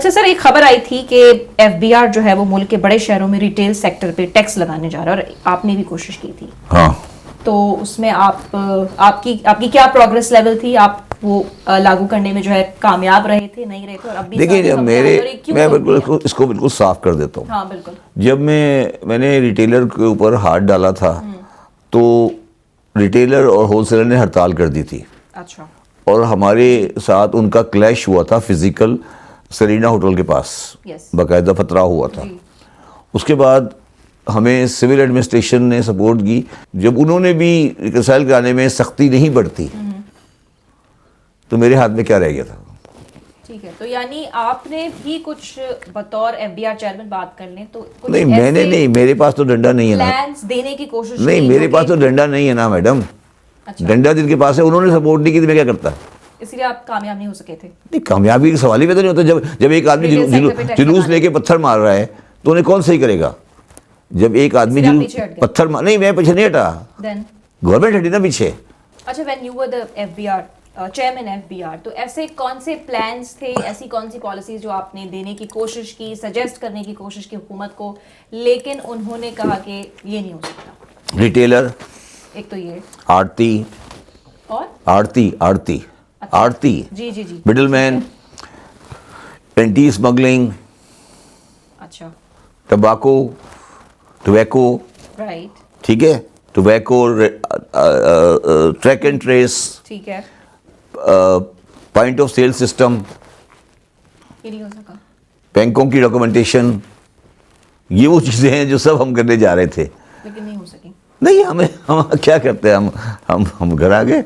اچھا سر، ایک خبر آئی تھی کہ ایف بی آر جو ہے وہ ملک کے بڑے شہروں میں ریٹیل سیکٹر پہ ٹیکس لگانے جا رہا ہے، اور آپ نے بھی کوشش کی تھی. ہاں تو اس میں آپ کی کیا پروگرس لیول تھی؟ آپ وہ لاگو کرنے میں جو ہے کامیاب رہے تھے، نہیں رہے تھے؟ اور اب بھی دیکھیے، میں بالکل اس کو بالکل صاف کر دیتا ہوں. ہاں بالکل. جب میں نے ریٹیلر کے اوپر ہاتھ ڈالا تھا تو ریٹیلر اور ہول سیلر نے ہڑتال کر دی تھی. اچھا. اور ہمارے ساتھ ان کا کلیش ہوا تھا فزیکل، سرینا ہوٹل کے پاس باقاعدہ فترہ ہوا تھا. اس کے بعد ہمیں سول ایڈمنسٹریشن نے سپورٹ کی. جب انہوں نے بھی ریکنسائل کرانے میں سختی نہیں برتی تو میرے ہاتھ میں کیا رہ گیا تھا؟ ٹھیک ہے، تو یعنی آپ نے بھی کچھ بطور ایف بی آر چیئرمین بات کر لیں تو نہیں، میں نے نہیں، میرے پاس تو ڈنڈا نہیں ہے نا. پلانز دینے کی کوشش نہیں، میرے پاس تو ڈنڈا نہیں ہے نا میڈم. ڈنڈا جن کے پاس ہے انہوں نے سپورٹ نہیں کی تو میں کیا کرتا؟ اس لیے آپ کامیاب نہیں ہو سکے تھے. نہیں، کامیابی کا سوال ہی پیدا نہیں ہوتا. جب ایک آدمی جلوس لے کے پتھر مار رہا ہے تو انہیں کون صحیح کرے گا؟ جب ایک آدمی پتھر مار، نہیں میں پیچھے نہیں ہٹا، گورنمنٹ ہٹی نا پیچھے. اچھا، when you were the FBR chairman F B R, تو ایسے کون سے پلانز تھے، ایسی کون سی پالیسیز جو آپ نے دینے کی کوشش کی، سجیسٹ کرنے کی کوشش کی حکومت کو، لیکن انہوں نے کہا کہ یہ نہیں ہو سکتا؟ ریٹیلر، ایک تو یہ آڑتی، اور آڑتی جی مڈل مین، اینٹی اسمگلنگ، اچھا، ٹوبیکو، رائٹ، ٹھیک ہے، ٹوبیکو، ٹریک اینڈ ٹریس، ٹھیک ہے، پوائنٹ آف سیل سسٹم، یہ نہیں ہو سکا. بینکوں کی ڈاکومنٹیشن، یہ وہ چیزیں ہیں جو سب ہم کرنے جا رہے تھے. لیکن نہیں ہو سکی. نہیں، ہم کیا کرتے ہیں، ہم گھر آ گئے.